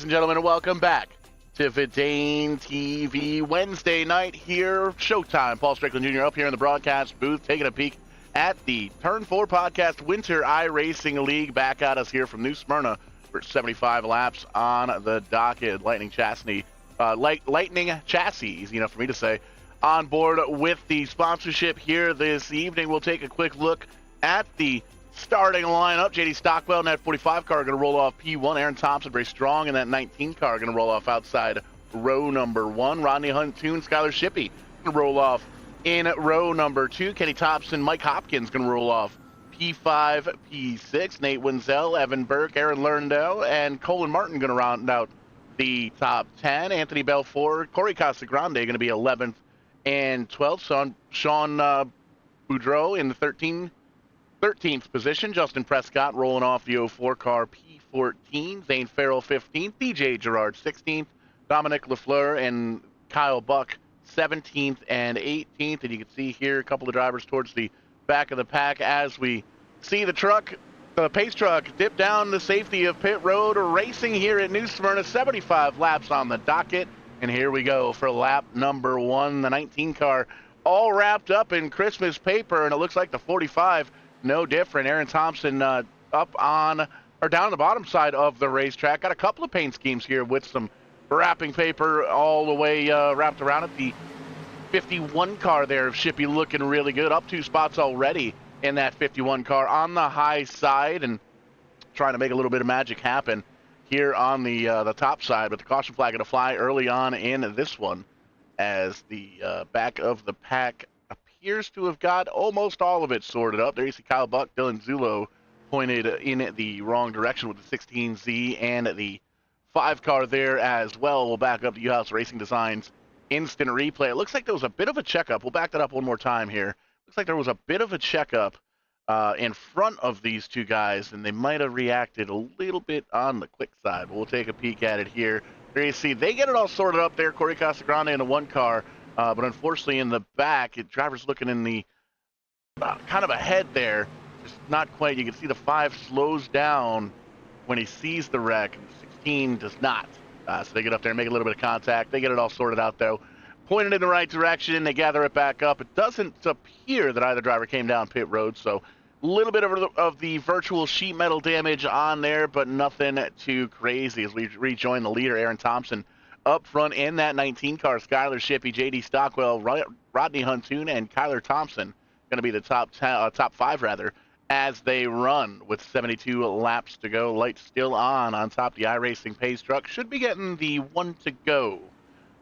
and gentlemen, and welcome back to VidaneTV Wednesday night here. Showtime. Paul Strickland Jr. up here in the broadcast booth, taking a peek at the Turn4Podcast Winter iRacing League. Back at us here from New Smyrna for 75 laps on the docket. Lightning chassis, easy enough for me to say, on board with the sponsorship here this evening. We'll take a quick look at the starting lineup. JD Stockwell in that 45 car going to roll off P1. Aaron Thompson very strong in that 19 car going to roll off outside row number 1. Rodney Huntoon, Skylar Shippey going to roll off in row number 2. Kenny Thompson, Mike Hopkins going to roll off P5, P6. Nate Wenzel, Evan Burke, Aaron Lerndale, and Colin Martin going to round out the top 10. Anthony Belfour, Corey Casagrande going to be 11th and 12th. Sean Boudreau in the 13th position. Justin Prescott rolling off the 04 car P14. Zane Farrell 15th. DJ Gerard 16th. Dominic Lafleur and Kyle Buck 17th and 18th. And you can see here a couple of drivers towards the back of the pack as we see the pace truck dip down the safety of pit road racing here at New Smyrna. 75 laps on the docket. And here we go for lap number 1. The 19 car all wrapped up in Christmas paper, and it looks like the 45 no different. Aaron Thompson up on or down the bottom side of the racetrack. Got a couple of paint schemes here with some wrapping paper all the way wrapped around it. The 51 car there of Shippey looking really good. Up 2 spots already in that 51 car on the high side and trying to make a little bit of magic happen here on the top side. But the caution flag going to fly early on in this one as the back of the pack appears to have got almost all of it sorted up. There you see Kyle Buck, Dylan Zulo pointed in the wrong direction with the 16Z and the 5 car there as well. We'll back up to U-House Racing Designs instant replay. It looks like there was a bit of a checkup. We'll back that up one more time here. Looks like there was a bit of a checkup in front of these two guys, and they might have reacted a little bit on the quick side. But we'll take a peek at it here. There you see they get it all sorted up there. Corey Casagrande in the 1 car. But unfortunately, in the back, driver's looking in the kind of ahead there. Just not quite. You can see the 5 slows down when he sees the wreck. And the 16 does not. So they get up there and make a little bit of contact. They get it all sorted out, though. Pointed in the right direction. They gather it back up. It doesn't appear that either driver came down pit road. So a little bit of the virtual sheet metal damage on there, but nothing too crazy as we rejoin the leader, Aaron Thompson, up front in that 19 car. Skylar Shippey, JD Stockwell, Rodney Huntoon, and Kyler Thompson going to be the top 5 rather, as they run with 72 laps to go. Lights still on top the iRacing pace truck. Should be getting the 1 to go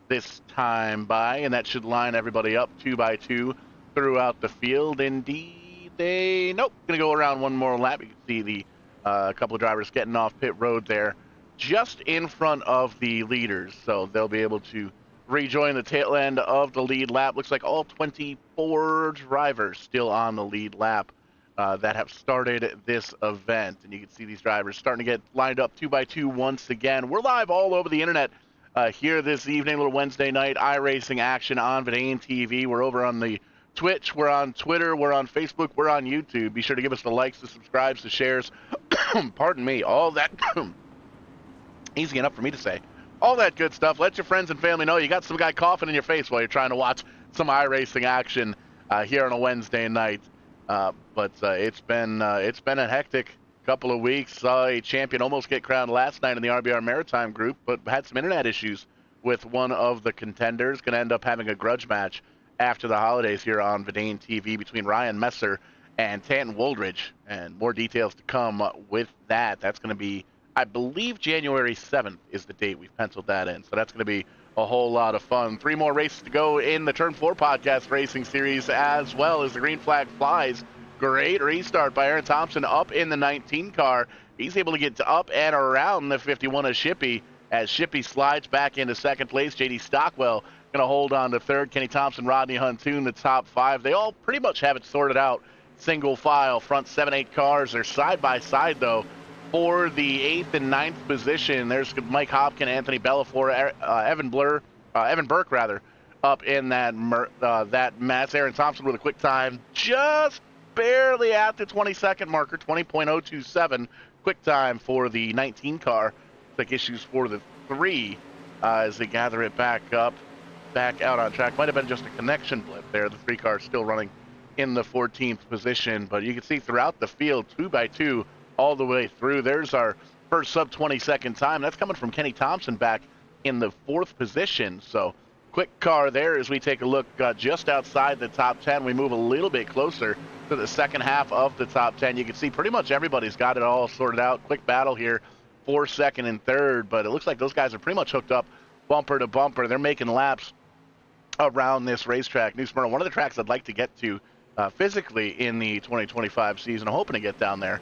this time by, and that should line everybody up 2 by 2 throughout the field. Indeed, going to go around one more lap. You can see the couple of drivers getting off pit road there, just in front of the leaders, so they'll be able to rejoin the tail end of the lead lap. Looks like all 24 drivers still on the lead lap that have started this event, and you can see these drivers starting to get lined up 2 by 2 once again. We're live all over the internet here this evening, a little Wednesday night iRacing action on VidaneTV. We're over on the Twitch, we're on Twitter, we're on Facebook, we're on YouTube. Be sure to give us the likes, the subscribes, the shares, pardon me, all that easy enough for me to say. All that good stuff. Let your friends and family know you got some guy coughing in your face while you're trying to watch some iRacing action here on a Wednesday night. But it's been a hectic couple of weeks. Saw a champion almost get crowned last night in the RBR Maritime group, but had some internet issues with one of the contenders. Going to end up having a grudge match after the holidays here on VidaneTV between Ryan Messer and Tanton Woldridge. And more details to come with that. That's going to be, I believe, January 7th is the date. We've penciled that in. So that's going to be a whole lot of fun. 3 more races to go in the Turn4Podcast Racing Series as well as the green flag flies. Great restart by Aaron Thompson up in the 19 car. He's able to get up and around the 51 of Shippey as Shippey slides back into second place. JD Stockwell going to hold on to third. Kenny Thompson, Rodney Huntoon, the top 5. They all pretty much have it sorted out. Single file, front 7-8 cars. They're side by side, though, for the 8th and 9th position. There's Mike Hopkins, Anthony Bellafor, Evan Burke, up in that mess. Aaron Thompson with a quick time, just barely at the 20-second marker, 20.027 quick time for the 19 car. Like issues for the 3 as they gather it back up, back out on track. Might have been just a connection blip there. The 3 car still running in the 14th position, but you can see throughout the field, 2 by 2 all the way through. There's our first sub 20-second time. That's coming from Kenny Thompson back in the 4th position. So quick car there as we take a look just outside the top 10. We move a little bit closer to the second half of the top 10. You can see pretty much everybody's got it all sorted out. Quick battle here for second and third, but it looks like those guys are pretty much hooked up bumper to bumper. They're making laps around this racetrack. New Smyrna, one of the tracks I'd like to get to physically in the 2025 season. I'm hoping to get down there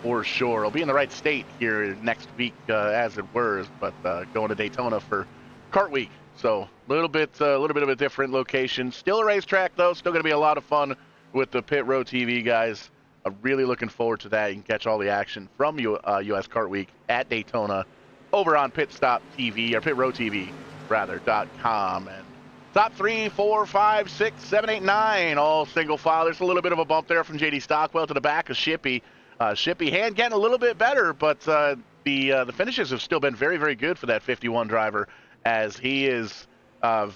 for sure. I'll be in the right state here next week, as it were, but going to Daytona for Kart Week. So a little bit of a different location. Still a racetrack though. Still going to be a lot of fun with the Pit Row TV guys. I'm really looking forward to that. You can catch all the action from US Kart Week at Daytona over on Pit Stop TV or Pit Row TV rather.com. And top 3, 4, 5, 6, 7, 8, 9, all single file. There's a little bit of a bump there from JD Stockwell to the back of Shippy. Shippy hand getting a little bit better, but the finishes have still been very, very good for that 51 driver, as he is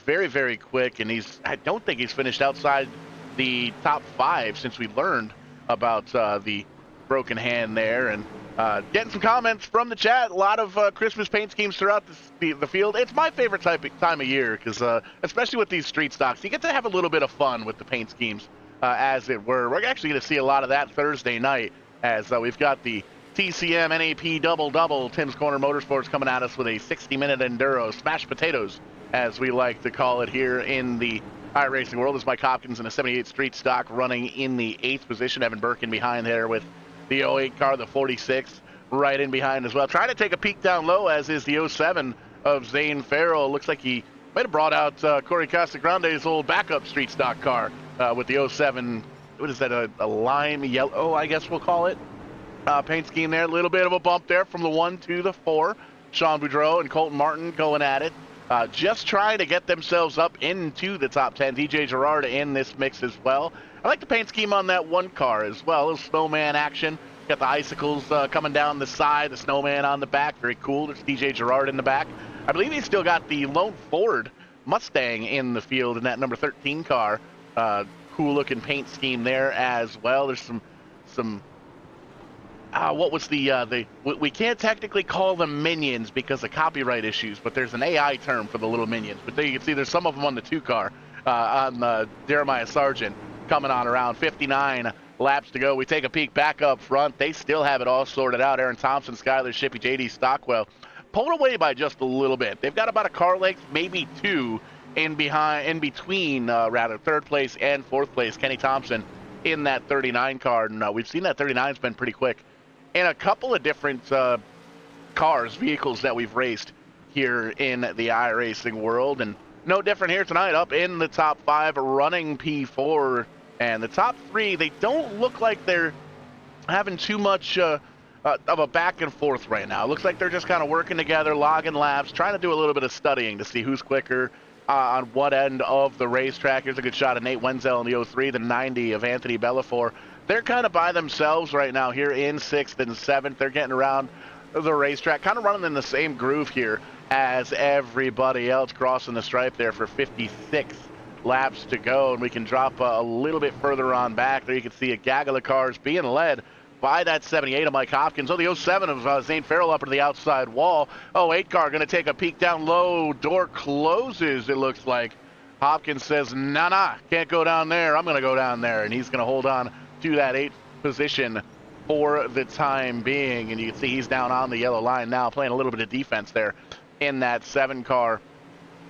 very, very quick, and I don't think he's finished outside the top 5 since we learned about the broken hand there. And getting some comments from the chat. A lot of Christmas paint schemes throughout the field. It's my favorite time of year because, especially with these street stocks, you get to have a little bit of fun with the paint schemes, as it were. We're actually going to see a lot of that Thursday night, as we've got the TCM NAP double-double. Tim's Corner Motorsports coming at us with a 60-minute enduro, smashed potatoes, as we like to call it here in the iRacing world. Is Mike Hopkins in a 78 street stock running in the 8th position. Evan Burke in behind there with the 08 car, the 46 right in behind as well. Trying to take a peek down low, as is the 07 of Zane Farrell. Looks like he might have brought out Corey Castagrande's old backup street stock car with the 07. What is that, a lime yellow, I guess we'll call it, paint scheme there. A little bit of a bump there from the 1 to the 4. Sean Boudreau and Colton Martin going at it. Just trying to get themselves up into the top 10. DJ Gerard in this mix as well. I like the paint scheme on that 1 car as well. A little snowman action. Got the icicles coming down the side, the snowman on the back. Very cool. There's DJ Gerard in the back. I believe he's still got the lone Ford Mustang in the field in that number 13 car. Cool looking paint scheme there as well. There's some what was we can't technically call them minions because of copyright issues, but there's an AI term for the little minions. But there you can see there's some of them on the 2 car on Jeremiah Sargent coming on around. 59 laps to go. We take a peek back up front. They still have it all sorted out. Aaron Thompson, Skyler Shippey, JD Stockwell pulled away by just a little bit. They've got about a car length, maybe 2 in between 3rd place and 4th place. Kenny Thompson in that 39 car. No, we've seen that 39's been pretty quick in a couple of different vehicles that we've raced here in the iRacing world. And no different here tonight, up in the top 5, running P4. And the top 3, they don't look like they're having too much of a back and forth right now. It looks like they're just kind of working together, logging laps, trying to do a little bit of studying to see who's quicker on what end of the racetrack. Here's a good shot of Nate Wenzel in the 03, the 90 of Anthony Bellafor. They're kind of by themselves right now here in 6th and 7th. They're getting around the racetrack, kind of running in the same groove here as everybody else, crossing the stripe there for 56 laps to go. And we can drop a little bit further on back. There you can see a gaggle of cars being led by that 78 of Mike Hopkins. Oh, the 07 of Zane Farrell up to the outside wall. 08 car going to take a peek down low. Door closes, it looks like. Hopkins says, nah, can't go down there. I'm going to go down there. And he's going to hold on to that 8th position for the time being. And you can see he's down on the yellow line now, playing a little bit of defense there in that 7 car.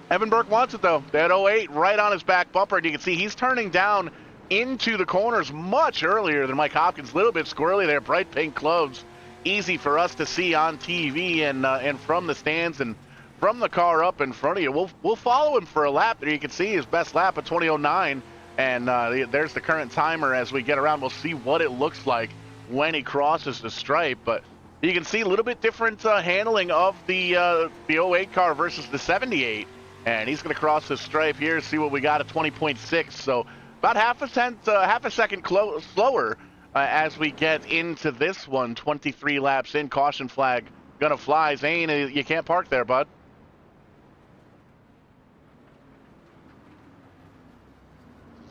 Evan Burke wants it, though. That 08 right on his back bumper. And you can see he's turning down into the corners much earlier than Mike Hopkins. A little bit squirrely there, bright pink clothes. Easy for us to see on TV and from the stands and from the car up in front of you. We'll follow him for a lap. There you can see his best lap at 20:09. And there's the current timer as we get around. We'll see what it looks like when he crosses the stripe. But you can see a little bit different handling of the 08 car versus the 78. And he's going to cross the stripe here, see what we got at 20.6. So about half a second slower as we get into this one. 23 laps in. Caution flag gonna fly. Zane, you can't park there, bud.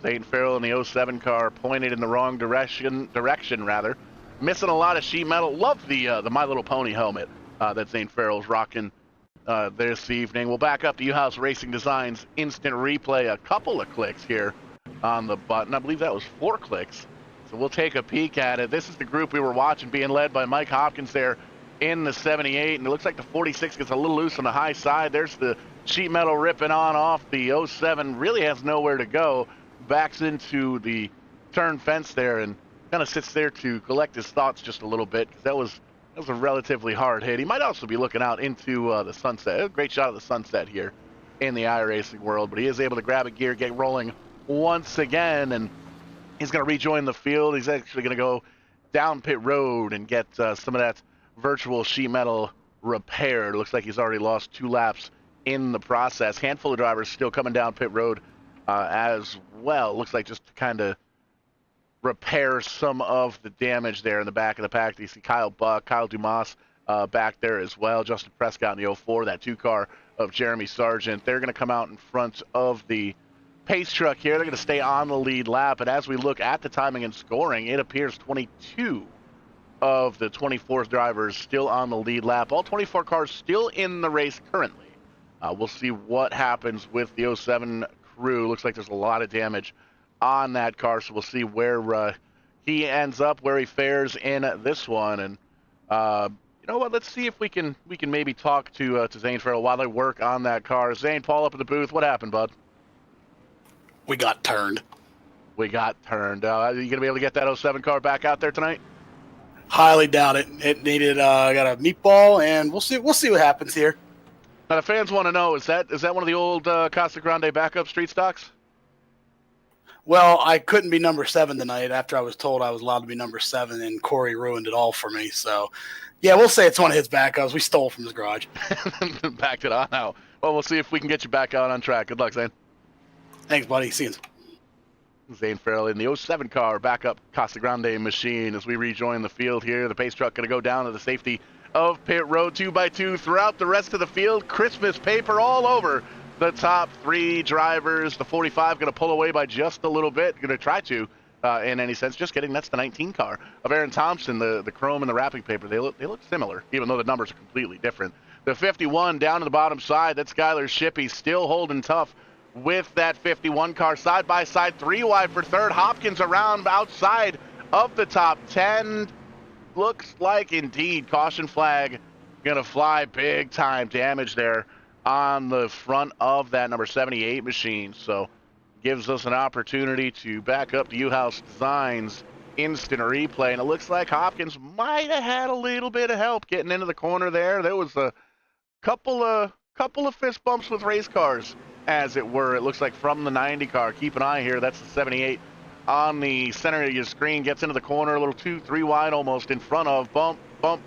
Zane Farrell in the 07 car pointed in the wrong direction rather. Missing a lot of sheet metal. Love the My Little Pony helmet that Zane Farrell's rocking this evening. We'll back up to U-House Racing Designs instant replay. A couple of clicks here on the button. I believe that was 4 clicks. So we'll take a peek at it. This is the group we were watching being led by Mike Hopkins there in the 78. And it looks like the 46 gets a little loose on the high side. There's the sheet metal ripping on off. The 07 really has nowhere to go. Backs into the turn fence there and kind of sits there to collect his thoughts just a little bit, because that was a relatively hard hit. He might also be looking out into the sunset. A great shot of the sunset here in the iRacing world, but he is able to grab a gear, get rolling once again, and he's going to rejoin the field. He's actually going to go down pit road and get some of that virtual sheet metal repaired. It looks like he's already lost 2 laps in the process. Handful of drivers still coming down pit road as well. Looks like just to kind of repair some of the damage there in the back of the pack. You see Kyle Buck, Kyle Dumas back there as well. Justin Prescott in the 04, that 2 car of Jeremy Sargent. They're going to come out in front of the pace truck here. They're going to stay on the lead lap. And as we look at the timing and scoring, it appears 22 of the 24 drivers still on the lead lap. All 24 cars still in the race currently. We'll see what happens with the 07 crew. Looks like there's a lot of damage on that car, so we'll see where he ends up, where he fares in this one. And you know what? Let's see if we can maybe talk to Zane Farrell while they work on that car. Zane, Paul up in the booth. What happened, bud? We got turned. We got turned. Are you gonna be able to get that 07 car back out there tonight? Highly doubt it. It needed got a meatball, and we'll see what happens here. Now the fans want to know, is that one of the old Casa Grande backup street stocks? Well, I couldn't be number 7 tonight after I was told I was allowed to be number 7, and Corey ruined it all for me. So, yeah, we'll say it's one of his backups. We stole from his garage. Backed it on now. Well, we'll see if we can get you back out on track. Good luck, Zane. Thanks, buddy. See you. Zane Farrell in the 07 car, backup Casa Grande machine as we rejoin the field here. The pace truck going to go down to the safety of pit road 2x2 throughout the rest of the field. Christmas paper all over the top 3 drivers. The 45 going to pull away by just a little bit. Going to try to, in any sense. Just kidding. That's the 19 car of Aaron Thompson. The chrome and the wrapping paper, they look similar, even though the numbers are completely different. The 51 down to the bottom side. That's Skylar Shippey still holding tough with that 51 car. Side by side, 3 wide for third. Hopkins around outside of the top 10. Looks like indeed caution flag gonna fly. Big time damage there on the front of that number 78 machine. So gives us an opportunity to back up to U-House Designs instant replay. And it looks like Hopkins might have had a little bit of help getting into the corner there. There was a couple of fist bumps with race cars, as it were. It looks like from the 90 car. Keep an eye here. That's the 78 on the center of your screen. Gets into the corner, a little 2-3 wide almost in front of. Bump, bump,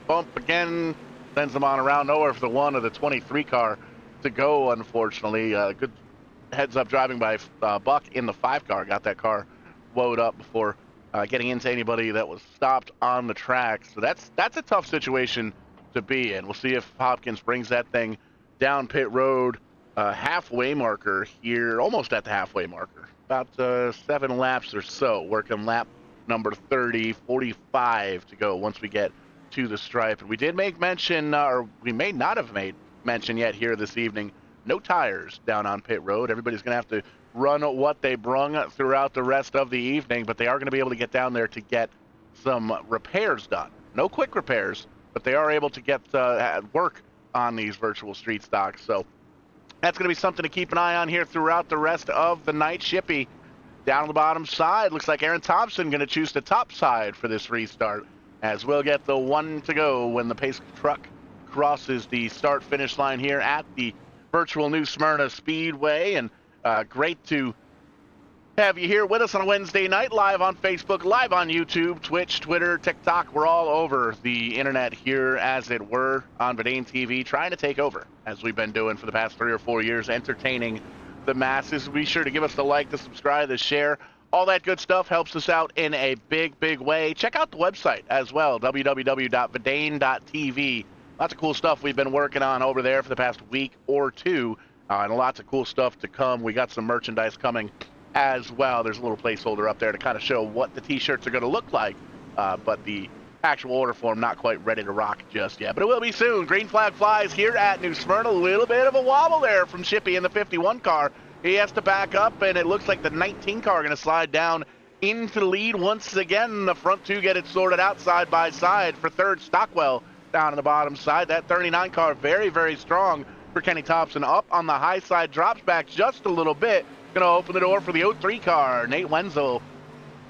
bump again. Sends them on around. Nowhere for the 1 of the 23 car to go, unfortunately. Good heads-up driving by Buck in the 5 car. Got that car woed up before getting into anybody that was stopped on the track. So that's a tough situation to be in. We'll see if Hopkins brings that thing down pit road. Halfway marker here, almost at the halfway marker. About 7 laps or so, working lap number 30, 45 to go once we get to the stripe. And we did make mention, or we may not have made mention yet here this evening, no tires down on pit road. Everybody's going to have to run what they brung throughout the rest of the evening, but they are going to be able to get down there to get some repairs done. No quick repairs, but they are able to get work on these virtual street stocks. So that's going to be something to keep an eye on here throughout the rest of the night. Shippey down on the bottom side. Looks like Aaron Thompson going to choose the top side for this restart, as we'll get the 1 to go when the pace truck crosses the start-finish line here at the virtual New Smyrna Speedway. And great to have you here with us on a Wednesday night, live on Facebook, live on YouTube, Twitch, Twitter, TikTok. We're all over the internet here, as it were, on VidaneTV, trying to take over, as we've been doing for the past 3 or 4 years, entertaining the masses. Be sure to give us the like, the subscribe, the share. All that good stuff helps us out in a big, big way. Check out the website as well, www.vidane.tv. lots of cool stuff we've been working on over there for the past week or two, and lots of cool stuff to come. We got some merchandise coming as well. There's a little placeholder up there to kind of show what the t-shirts are going to look like, but the actual order form not quite ready to rock just yet, but it will be soon. Green flag flies here at New Smyrna. A little bit of a wobble there from Shippy in the 51 car. He has to back up, and it looks like the 19 car going to slide down into the lead once again. The front two get it sorted out side by side. For third, Stockwell down on the bottom side. That 39 car very, very strong for Kenny Thompson. Up on the high side, drops back just a little bit. Going to open the door for the 03 car. Nate Wenzel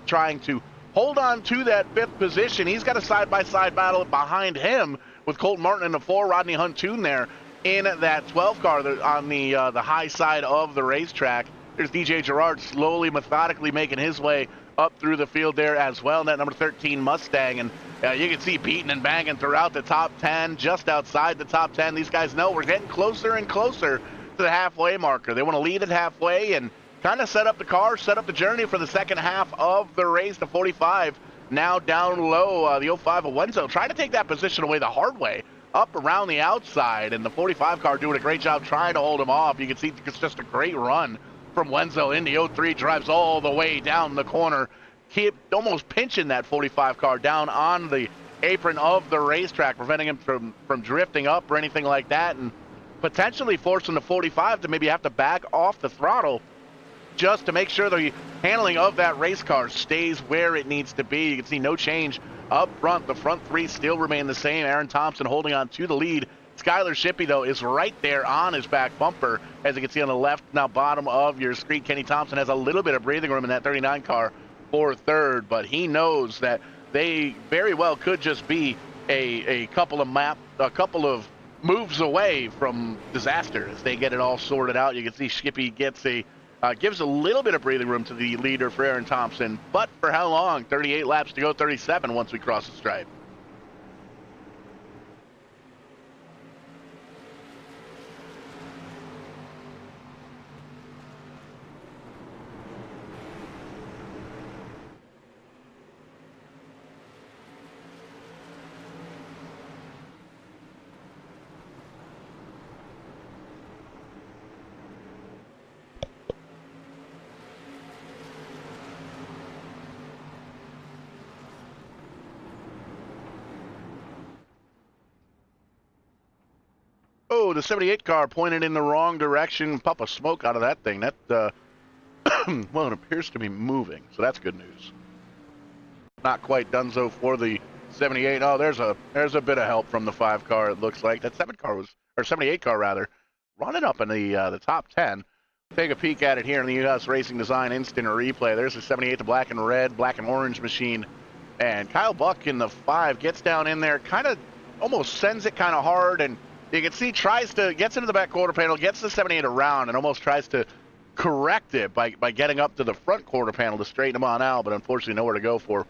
trying to hold on to that fifth position. He's got a side-by-side battle behind him with Colton Martin in the 4, Rodney Huntoon there in that 12 car on the high side of the racetrack. There's DJ Gerard slowly, methodically making his way up through the field there as well. And that number 13 Mustang, and you can see beating and banging throughout the top 10, just outside the top 10. These guys know we're getting closer and closer to the halfway marker. They want to lead it halfway and kind of set up the car, set up the journey for the second half of the race. The 45 now down low. The 05 of Wenzel trying to take that position away the hard way, up around the outside, and the 45 car doing a great job trying to hold him off. You can see it's just a great run from Wenzel in the 03, drives all the way down the corner, almost pinching that 45 car down on the apron of the racetrack, preventing him from drifting up or anything like that, and potentially forcing the 45 to maybe have to back off the throttle just to make sure the handling of that race car stays where it needs to be. You can see no change up front. The front three still remain the same. Aaron Thompson holding on to the lead. Skylar Shippey, though, is right there on his back bumper. As you can see on the left, now bottom of your screen, Kenny Thompson has a little bit of breathing room in that 39 car for third, but he knows that they very well could just be a couple of moves away from disaster as they get it all sorted out. You can see Shippey gives a little bit of breathing room to the leader for Aaron Thompson, but for how long? 38 laps to go, 37 once we cross the stripe. Oh, the 78 car pointed in the wrong direction. Puff of smoke out of that thing. That, well, it appears to be moving, so that's good news. Not quite donezo for the 78. Oh, there's a bit of help from the 5 car, it looks like. That 78 car rather, running up in the top 10. Take a peek at it here in the U.S. Racing Design Instant Replay. There's the 78, the black and red, black and orange machine. And Kyle Buck in the 5 gets down in there, kind of almost sends it kind of hard, and you can see gets into the back quarter panel, gets the 78 around, and almost tries to correct it by getting up to the front quarter panel to straighten them on out, but unfortunately nowhere to go for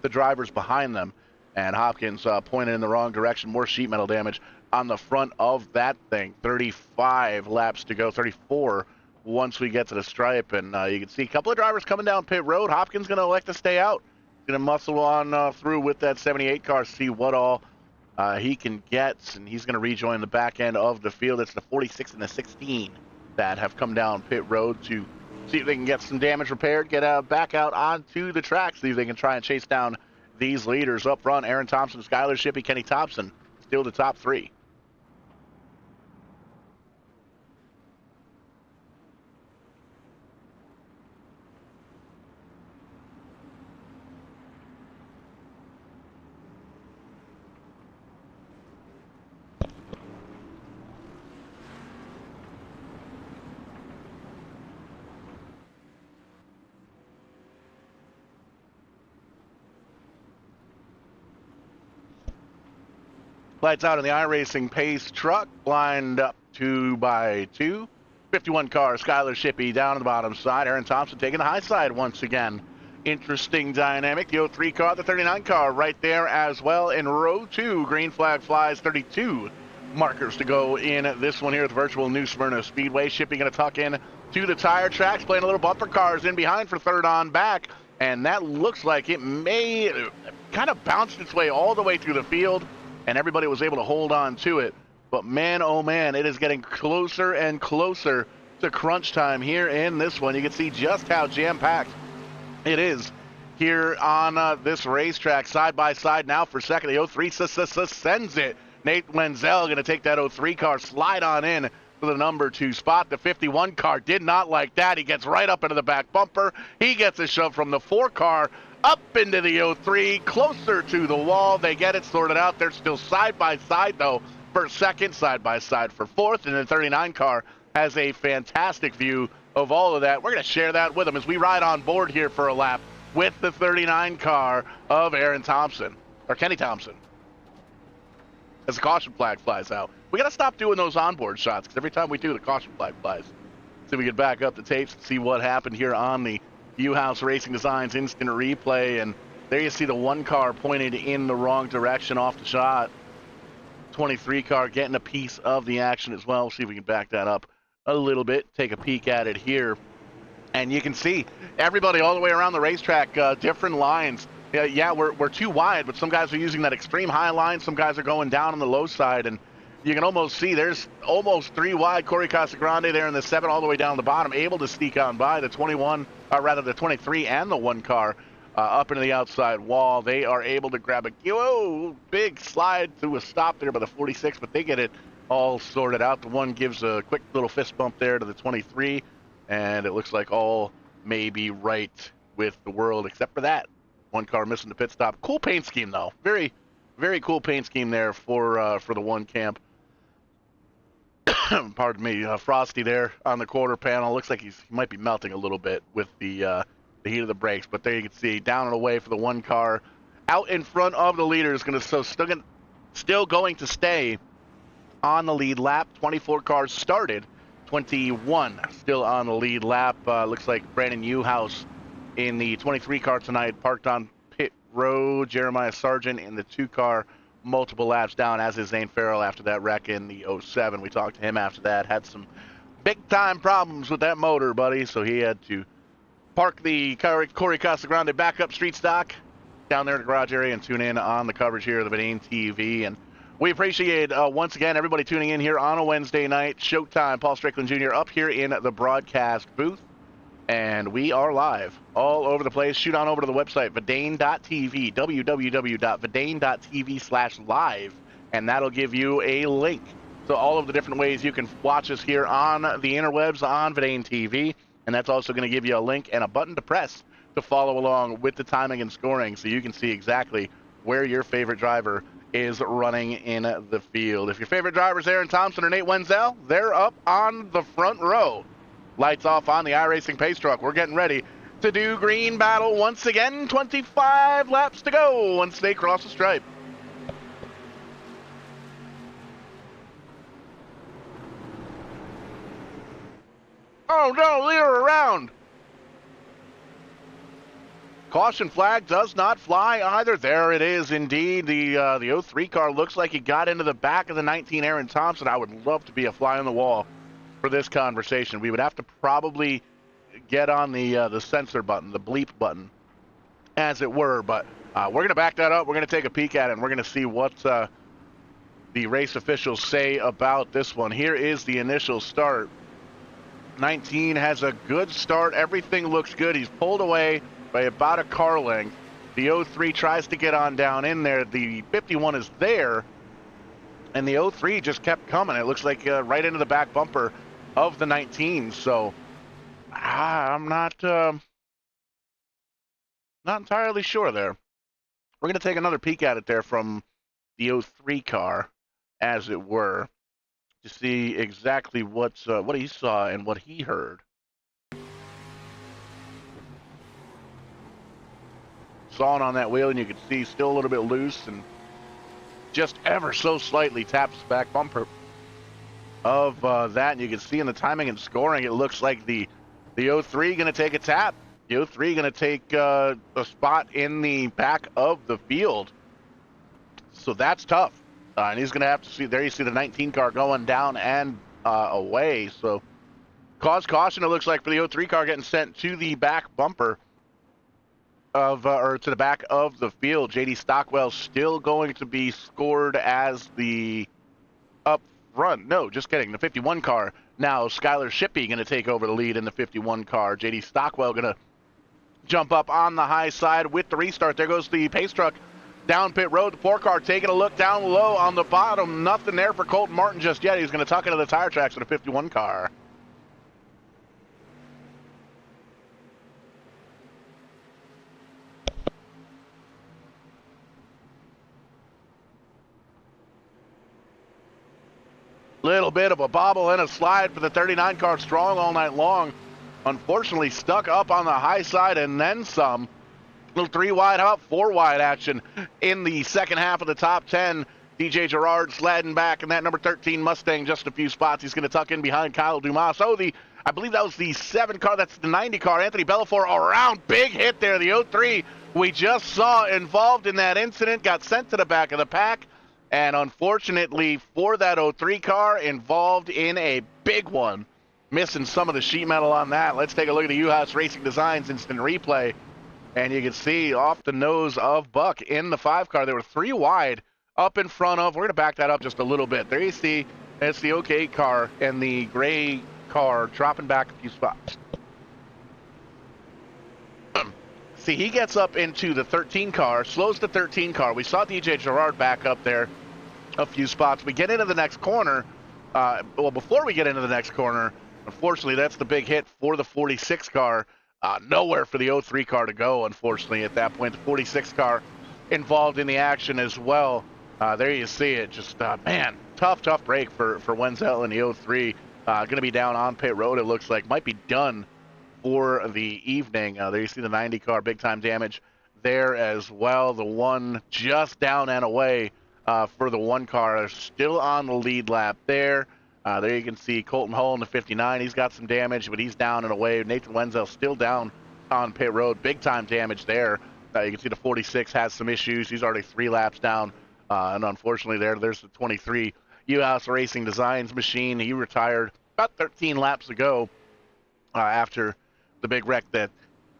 the drivers behind them. And Hopkins pointed in the wrong direction, more sheet metal damage on the front of that thing. 35 laps to go, 34 once we get to the stripe, and you can see a couple of drivers coming down pit road. Hopkins going to elect to stay out. Going to muscle on through with that 78 car, see what all he can get, and he's going to rejoin the back end of the field. It's the 46 and the 16 that have come down pit road to see if they can get some damage repaired, get back out onto the track, see if they can try and chase down these leaders. Up front, Aaron Thompson, Skylar Shippey, Kenny Thompson, still the top 3. Lights out in the iRacing pace truck, lined up 2 by 2. 51 car, Skylar Shippey down on the bottom side. Aaron Thompson taking the high side once again. Interesting dynamic. The 03 car, the 39 car right there as well. In row 2, green flag flies, 32 markers to go in this one here at the virtual New Smyrna Speedway. Shippey going to tuck in to the tire tracks, playing a little bumper cars in behind for third on back. And that looks like it may kind of bounce its way all the way through the field. and everybody was able to hold on to it. But man, oh man, it is getting closer and closer to crunch time here in this one. You can see just how jam-packed it is here on this racetrack. Side by side now for second. The 03 sends it. Nate Wenzel going to take that 03 car, slide on in to the number 2 spot. The 51 car did not like that. He gets right up into the back bumper. He gets a shove from the 4 car up into the 03, closer to the wall. They get it sorted out. They're still side by side, though, for second, side by side for fourth, and the 39 car has a fantastic view of all of that. We're going to share that with them as we ride on board here for a lap with the 39 car of Aaron Thompson, or Kenny Thompson, as the caution flag flies out. We got to stop doing those onboard shots, because every time we do, the caution flag flies. So we can back up the tapes and see what happened here on the U-House Racing Designs instant replay, and there you see the 1 car pointed in the wrong direction off the shot. 23 car getting a piece of the action as well. See if we can back that up a little bit, take a peek at it here, and you can see everybody all the way around the racetrack, different lines. Yeah, we're too wide, but some guys are using that extreme high line, some guys are going down on the low side, and you can almost see there's almost 3 wide. Corey Casagrande there in the 7 all the way down the bottom, able to sneak on by the 21, or rather the 23 and the 1 car up into the outside wall. They are able to grab a big slide through a stop there by the 46, but they get it all sorted out. The 1 gives a quick little fist bump there to the 23, and it looks like all may be right with the world except for that 1 car missing the pit stop. Cool paint scheme, though. Very, very cool paint scheme there for the 1 camp. Pardon me, Frosty there on the quarter panel. Looks like he might be melting a little bit with the heat of the brakes, but there you can see down and away for the 1 car. Out in front of the leader is still going to stay on the lead lap. 24 cars started, 21 still on the lead lap. Looks like Brandon Newhouse in the 23 car tonight, parked on pit road. Jeremiah Sargent in the 2 car, multiple laps down, as is Zane Farrell after that wreck in the 07. We talked to him after that. Had some big-time problems with that motor, buddy, so he had to park the Corey Casagrande backup street stock down there in the garage area and tune in on the coverage here of the VidaneTV. And we appreciate, once again, everybody tuning in here on a Wednesday night. Showtime, Paul Strickland Jr. up here in the broadcast booth. And we are live all over the place. Shoot on over to the website, Vidane.tv, www.vidane.tv/live, and that'll give you a link to all of the different ways you can watch us here on the interwebs on VidaneTV. And that's also going to give you a link and a button to press to follow along with the timing and scoring, so you can see exactly where your favorite driver is running in the field. If your favorite driver is Aaron Thompson or Nate Wenzel, they're up on the front row. Lights off on the iRacing pace truck. We're getting ready to do green battle once again. 25 laps to go once they cross the stripe. Oh no, leader around. Caution flag does not fly either. There it is indeed. The 03 car looks like he got into the back of the 19 Aaron Thompson. I would love to be a fly on the wall for this conversation. We would have to probably get on the censor button, the bleep button, as it were. But we're going to back that up. We're going to take a peek at it, and we're going to see what the race officials say about this one. Here is the initial start. 19 has a good start. Everything looks good. He's pulled away by about a car length. The 03 tries to get on down in there. The 51 is there, and the 03 just kept coming. It looks like right into the back bumper of the 19. So I'm not entirely sure there. We're going to take another peek at it there from the 03 car, as it were, to see exactly what he saw and what he heard. Sawing on that wheel, and you can see still a little bit loose, and just ever so slightly taps the back bumper of that. And you can see in the timing and scoring, it looks like the 03 going to take a tap. The 03 going to take a spot in the back of the field. So that's tough. And he's going to have to see, there you see the 19 car going down and away. So cause caution, it looks like, for the 03 car getting sent to the back bumper of or to the back of the field. JD Stockwell still going to be scored as the up front. No, just kidding. The 51 car. Now Skylar Shippey going to take over the lead in the 51 car. JD Stockwell going to jump up on the high side with the restart. There goes the pace truck down pit road. The 4 car taking a look down low on the bottom. Nothing there for Colton Martin just yet. He's going to tuck into the tire tracks with a 51 car. Little bit of a bobble and a slide for the 39 car, strong all night long. Unfortunately, stuck up on the high side and then some. Little 3 wide, how about 4 wide action in the second half of the top 10. DJ Gerard sliding back in that number 13 Mustang just a few spots. He's going to tuck in behind Kyle Dumas. Oh, I believe that was the 7 car. That's the 90 car. Anthony Bellafor around. Big hit there. The 03 we just saw involved in that incident got sent to the back of the pack. And unfortunately for that 03 car, involved in a big one. Missing some of the sheet metal on that. Let's take a look at the U-House Racing Designs instant replay. And you can see off the nose of Buck in the 5 car. There were 3 wide up in front of. We're going to back that up just a little bit. There you see, it's the OK car and the gray car dropping back a few spots. See, he gets up into the 13 car, slows the 13 car. We saw DJ Gerard back up there a few spots. We get into the next corner. Well, before we get into the next corner, unfortunately, that's the big hit for the 46 car. Nowhere for the 03 car to go, unfortunately, at that point. The 46 car involved in the action as well. There you see it. Just, man, tough break for Wenzel and the 03. Going to be down on pit road, it looks like. Might be done for the evening. There you see the 90 car, big time damage there as well. The 1 just down and away for the 1 car, still on the lead lap there. There you can see Colton Hull in the 59. He's got some damage, but he's down and away. Nathan Wenzel still down on pit road. Big time damage there. You can see the 46 has some issues. He's already 3 laps down. And unfortunately there's the 23 U-House Racing Designs machine. He retired about 13 laps ago after the big wreck that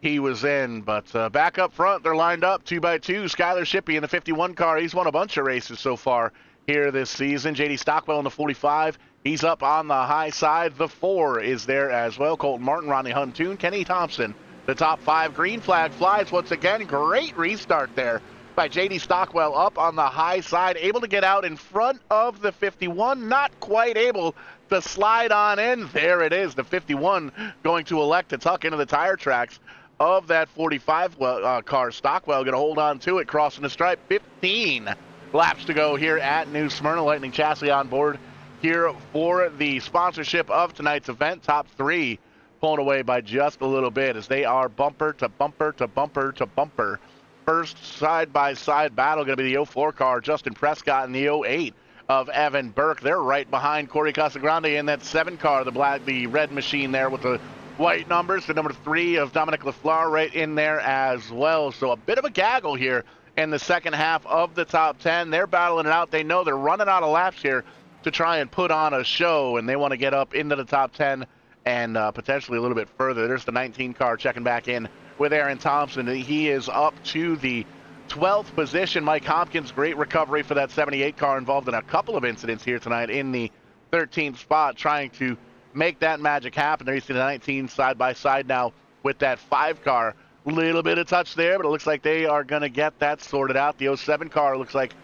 he was in. But back up front, they're lined up 2 by 2. Skylar Shippey in the 51 car. He's won a bunch of races so far here this season. JD Stockwell in the 45. He's up on the high side. The 4 is there as well. Colton Martin, Ronnie Huntoon, Kenny Thompson. The top 5. Green flag flies once again. Great restart there by JD Stockwell up on the high side. Able to get out in front of the 51. Not quite able to slide on in. There it is. The 51 going to elect to tuck into the tire tracks of that 45 car. Stockwell going to hold on to it, crossing the stripe. 15 laps to go here at New Smyrna. Lightning Chassis on board here for the sponsorship of tonight's event. Top 3 pulling away by just a little bit as they are bumper to bumper to bumper to bumper. First side-by-side battle going to be the 04 car, Justin Prescott, and the 08 of Evan Burke. They're right behind Corey Casagrande in that 7 car, the red machine there with the white numbers. The number 3 of Dominic LaFleur right in there as well. So a bit of a gaggle here in the second half of the top 10. They're battling it out. They know they're running out of laps here to try and put on a show, and they want to get up into the top 10 and potentially a little bit further. There's the 19 car checking back in with Aaron Thompson. He is up to the 12th position. Mike Hopkins, great recovery for that 78 car, involved in a couple of incidents here tonight in the 13th spot, trying to make that magic happen. There you see the 19 side by side now with that 5 car. Little bit of touch there, but it looks like they are going to get that sorted out. The 07 car looks like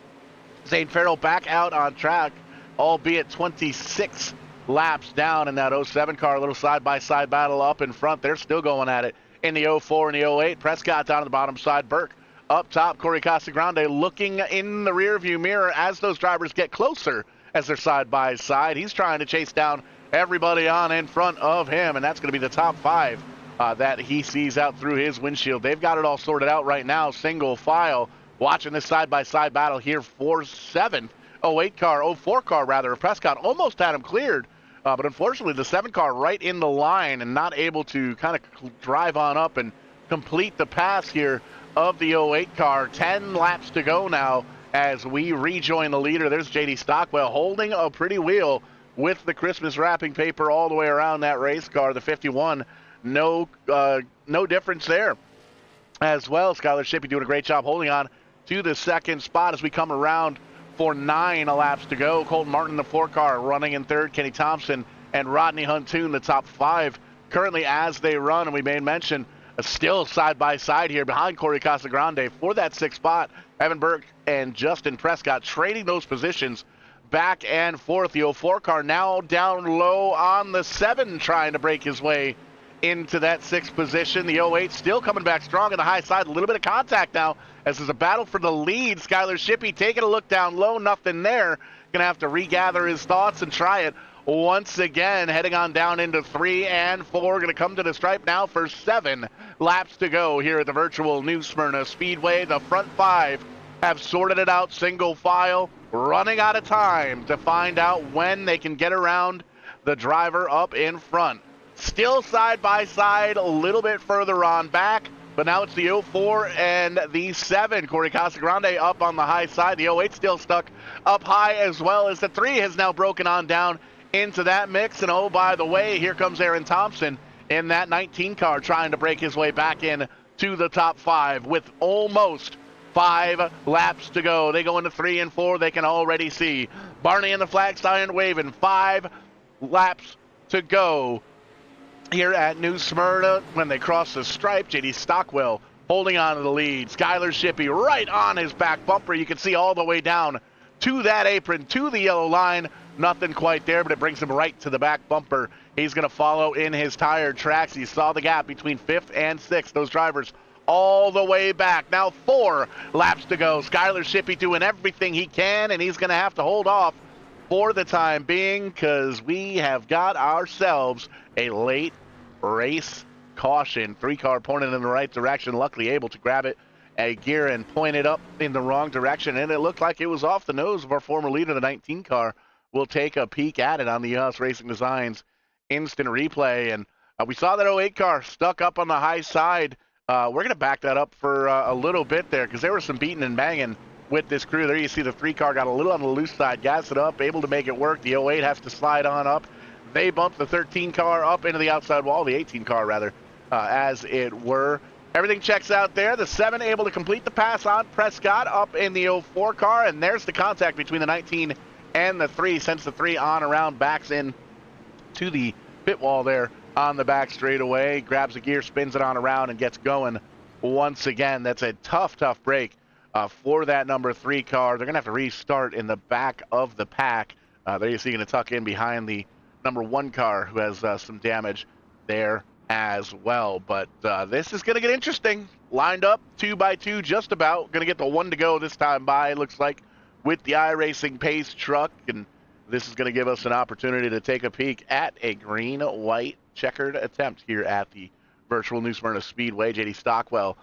Zane Farrell back out on track, albeit 26 laps down in that 07 car. A little side-by-side battle up in front. They're still going at it in the 04 and the 08. Prescott down on the bottom side. Burke up top. Corey Casagrande looking in the rearview mirror as those drivers get closer as they're side-by-side. He's trying to chase down everybody on in front of him, and that's going to be the top 5 that he sees out through his windshield. They've got it all sorted out right now, single file. Watching this side-by-side battle here for 7th. 04 car rather. Prescott almost had him cleared, but unfortunately the 7 car right in the line and not able to kind of drive on up and complete the pass here of the 08 car. 10 laps to go now as we rejoin the leader. There's JD Stockwell holding a pretty wheel with the Christmas wrapping paper all the way around that race car. The 51, no difference there. as well. Skylar Shippey doing a great job holding on to the second spot as we come around for 9 laps to go. Colton Martin, the 4 car, running in third. Kenny Thompson and Rodney Huntoon, the top 5, currently as they run. And we made mention still side by side here behind Corey Casagrande for that 6th spot. Evan Burke and Justin Prescott trading those positions back and forth. The 04 car now down low on the 7, trying to break his way into that 6th position. The 08 still coming back strong on the high side. A little bit of contact now as there's a battle for the lead. Skylar Shippey taking a look down low. Nothing there. Going to have to regather his thoughts and try it once again. Heading on down into 3 and 4. Going to come to the stripe now for 7 laps to go here at the virtual New Smyrna Speedway. The front 5 have sorted it out single file, running out of time to find out when they can get around the driver up in front. Still side by side, a little bit further on back, but now it's the 04 and the 7. Corey Casagrande up on the high side. The 08 still stuck up high, as well as the 3 has now broken on down into that mix. And oh, by the way, here comes Aaron Thompson in that 19 car trying to break his way back in to the top 5 with almost 5 laps to go. They go into 3 and 4. They can already see Barney and the flag sign waving. 5 laps to go here at New Smyrna. When they cross the stripe, JD Stockwell holding on to the lead. Skylar Shippey right on his back bumper. You can see all the way down to that apron, to the yellow line. Nothing quite there, but it brings him right to the back bumper. He's going to follow in his tire tracks. You saw the gap between 5th and 6th. Those drivers all the way back. Now 4 laps to go. Skylar Shippey doing everything he can, and he's going to have to hold off for the time being because we have got ourselves a late race caution. 3 car pointed in the right direction, luckily able to grab it a gear and point it up in the wrong direction, and it looked like it was off the nose of our former leader. The 19 car will take a peek at it on the US Racing Designs instant replay, and we saw that 08 car stuck up on the high side. We're going to back that up for a little bit there because there was some beating and banging with this crew. There you see the 3 car got a little on the loose side, gas it up, able to make it work. The 08 has to slide on up. They bumped the 13 car up into the outside wall, the 18 car rather, as it were. Everything checks out there. The 7 able to complete the pass on Prescott up in the 04 car, and there's the contact between the 19 and the 3. Sends the 3 on around, backs in to the pit wall there on the back straightaway, grabs a gear, spins it on around, and gets going once again. That's a tough break for that number 3 car. They're going to have to restart in the back of the pack. There you see, going to tuck in behind the number 1 car who has some damage there as well. But this is going to get interesting. Lined up 2 by 2 just about. Going to get the 1 to go this time by, it looks like, with the iRacing pace truck. And this is going to give us an opportunity to take a peek at a green-white checkered attempt here at the virtual New Smyrna Speedway. JD Stockwell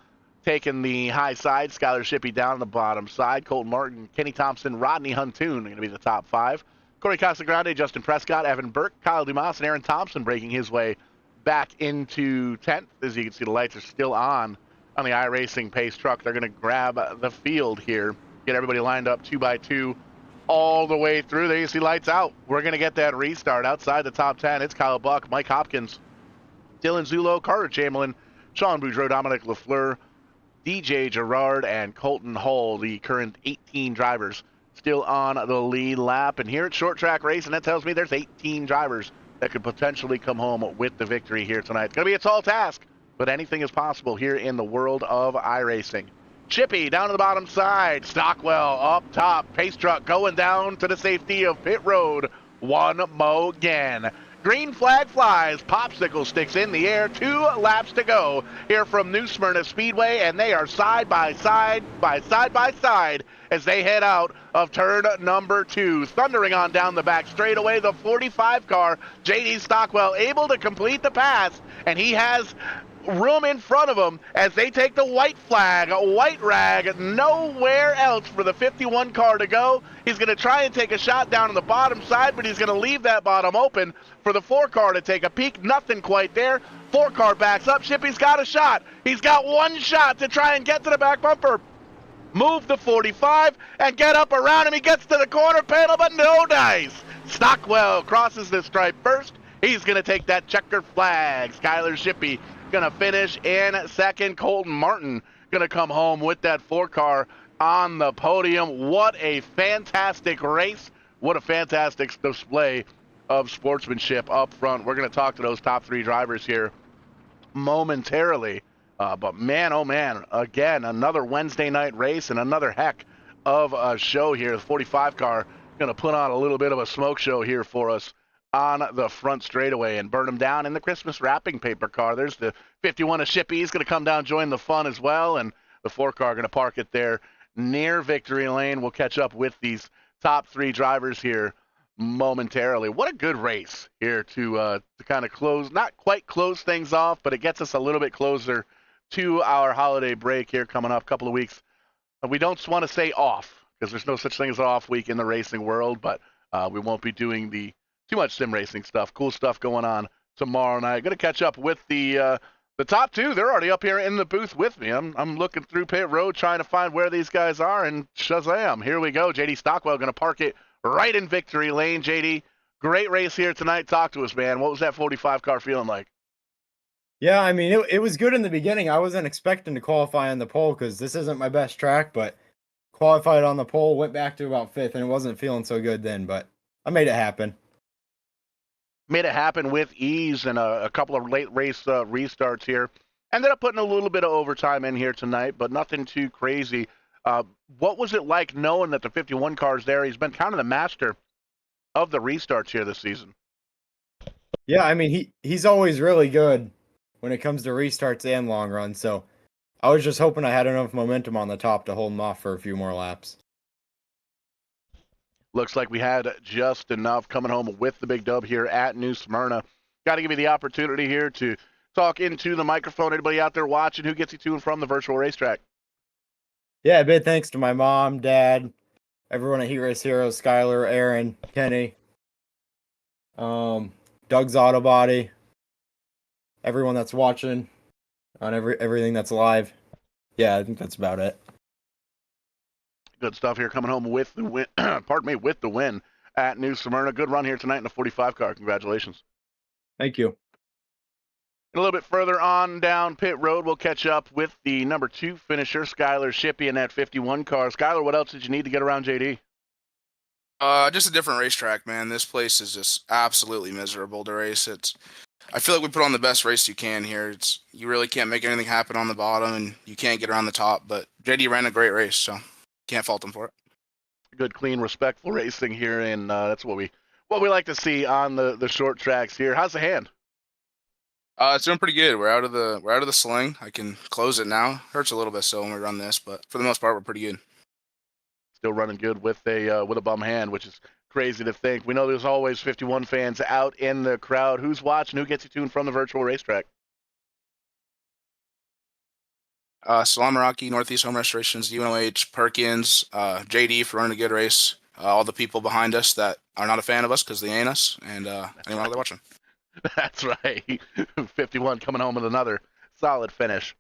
taking the high side. Skylar Shippey down the bottom side. Colton Martin, Kenny Thompson, Rodney Huntoon are going to be the top 5. Corey Casagrande, Justin Prescott, Evan Burke, Kyle Dumas, and Aaron Thompson breaking his way back into 10th. As you can see, the lights are still on the iRacing pace truck. They're going to grab the field here, get everybody lined up 2 by 2 all the way through. There you see lights out. We're going to get that restart outside the top 10. It's Kyle Buck, Mike Hopkins, Dylan Zulo, Carter Chamberlain, Sean Boudreau, Dominic LaFleur, DJ Gerard, and Colton Hull, the current 18 drivers still on the lead lap. And here at Short Track Racing, that tells me there's 18 drivers that could potentially come home with the victory here tonight. It's going to be a tall task, but anything is possible here in the world of iRacing. Shippey down to the bottom side. Stockwell up top. Pace truck going down to the safety of pit road. One more again. Green flag flies. Popsicle sticks in the air. 2 laps to go here from New Smyrna Speedway, and they are side by side as they head out of turn number 2. Thundering on down the back straightaway. The 45 car, JD Stockwell, able to complete the pass, and he has room in front of him as they take the white flag, white rag, nowhere else for the 51 car to go. He's going to try and take a shot down on the bottom side, but he's going to leave that bottom open for the 4 car to take a peek. Nothing quite there. 4 car backs up. Shippey's got a shot. He's got 1 shot to try and get to the back bumper. Move the 45 and get up around him. He gets to the corner panel, but no dice. Stockwell crosses the stripe first. He's going to take that checker flag. Skylar Shippey going to finish in second. Colton Martin going to come home with that 4-car on the podium. What a fantastic race. What a fantastic display of sportsmanship up front. We're going to talk to those top 3 drivers here momentarily. But man, oh man, again, another Wednesday night race and another heck of a show here. The 45 car going to put on a little bit of a smoke show here for us on the front straightaway and burn them down in the Christmas wrapping paper car. There's the 51 of Shippy. He's going to come down, join the fun as well. And the 4 car going to park it there near victory lane. We'll catch up with these top 3 drivers here momentarily. What a good race here to kind of close, not quite close things off, but it gets us a little bit closer to our holiday break here coming up, a couple of weeks. We don't want to say off because there's no such thing as an off week in the racing world, but we won't be doing too much sim racing stuff. Cool stuff going on tomorrow night. Going to catch up with the top 2. They're already up here in the booth with me. I'm looking through pit road trying to find where these guys are, and shazam, here we go. JD Stockwell going to park it right in victory lane. JD, great race here tonight. Talk to us, man. What was that 45 car feeling like? Yeah, I mean, it was good in the beginning. I wasn't expecting to qualify on the pole because this isn't my best track, but qualified on the pole, went back to about 5th, and it wasn't feeling so good then, but I made it happen. Made it happen with ease and a couple of late race restarts here. Ended up putting a little bit of overtime in here tonight, but nothing too crazy. What was it like knowing that the 51 car's there? He's been kind of the master of the restarts here this season. Yeah, I mean, he's always really good when it comes to restarts and long runs, so I was just hoping I had enough momentum on the top to hold him off for a few more laps. Looks like we had just enough coming home with the big dub here at New Smyrna. Got to give you the opportunity here to talk into the microphone. Anybody out there watching, who gets you to and from the virtual racetrack? Yeah, big thanks to my mom, dad, everyone at Heat Race Heroes, Skylar, Aaron, Kenny, Doug's Auto Body, everyone that's watching on everything that's live. Yeah, I think that's about it. Good stuff here coming home with the win. Pardon me, with the win at New Smyrna. Good run here tonight in the 45 car. Congratulations. Thank you. A little bit further on down pit road, we'll catch up with the number 2 finisher, Skylar Shippey, in that 51 car. Skylar, what else did you need to get around JD? Just a different racetrack, man. This place is just absolutely miserable to race. I feel like we put on the best race you can here. You really can't make anything happen on the bottom, and you can't get around the top. But JD ran a great race, so can't fault him for it. Good, clean, respectful racing here, and that's what we like to see on the short tracks here. How's the hand? It's doing pretty good. We're out of the sling. I can close it now. Hurts a little bit still when we run this, but for the most part, we're pretty good. Still running good with a bum hand, which is crazy to think. We know there's always 51 fans out in the crowd. Who's watching? Who gets you to and from the virtual racetrack? Salam Iraqi, Northeast Home Restorations, UNOH, Perkins, JD for running a good race. All the people behind us that are not a fan of us because they ain't us, and anyone out there watching. That's right. 51 coming home with another solid finish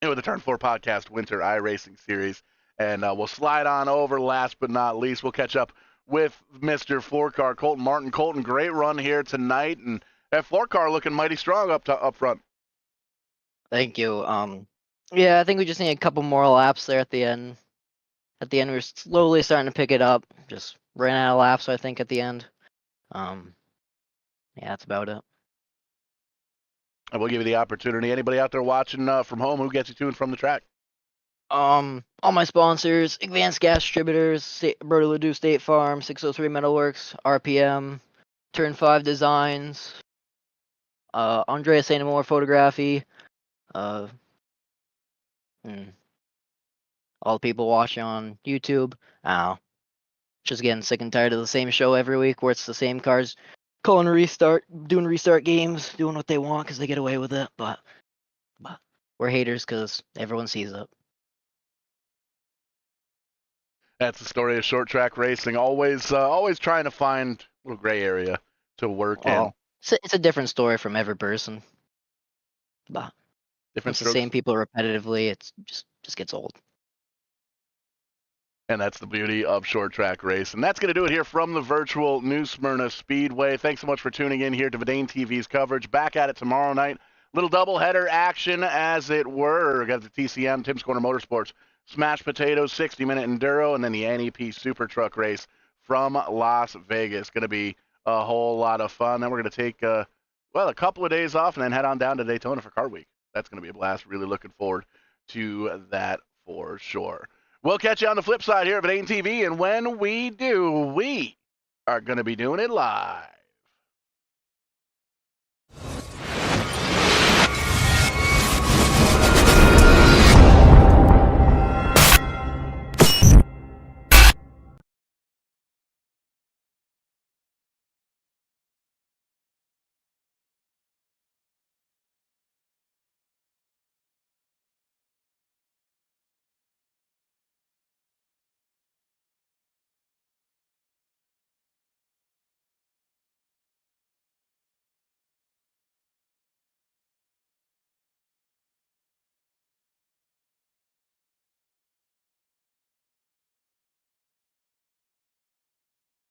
with the Turn4 Podcast Winter iRacing Series. And we'll slide on over, last but not least, we'll catch up with Mr. 4-car, Colton Martin. Colton, great run here tonight, and that 4-car looking mighty strong up front. Thank you. Yeah, I think we just need a couple more laps there at the end. At the end, we're slowly starting to pick it up. Just ran out of laps, I think, at the end. Yeah, that's about it. And we'll give you the opportunity. Anybody out there watching from home, who gets you to and from the track? All my sponsors: Advanced Gas Distributors, Roberto Ledoux State Farm, 603 Metalworks, RPM, Turn 5 Designs, Andrea Saint Amour Photography, all the people watching on YouTube. Just getting sick and tired of the same show every week where it's the same cars calling a restart, doing restart games, doing what they want because they get away with it. But we're haters because everyone sees it. That's the story of short track racing. Always trying to find a little gray area to work in. It's a different story from every person. But Different it's the same people repetitively. It's just gets old. And that's the beauty of short track race. And that's going to do it here from the virtual New Smyrna Speedway. Thanks so much for tuning in here to VidaneTV's coverage. Back at it tomorrow night Little doubleheader action, as it were. Got the TCM, Tim's Corner Motorsports, Smash Potatoes, 60-minute Enduro, and then the NEP Super Truck race from Las Vegas. Going to be a whole lot of fun. Then we're going to take, a couple of days off and then head on down to Daytona for Car Week. That's going to be a blast. Really looking forward to that for sure. We'll catch you on the flip side here at VidaneTV, and when we do, we are going to be doing it live.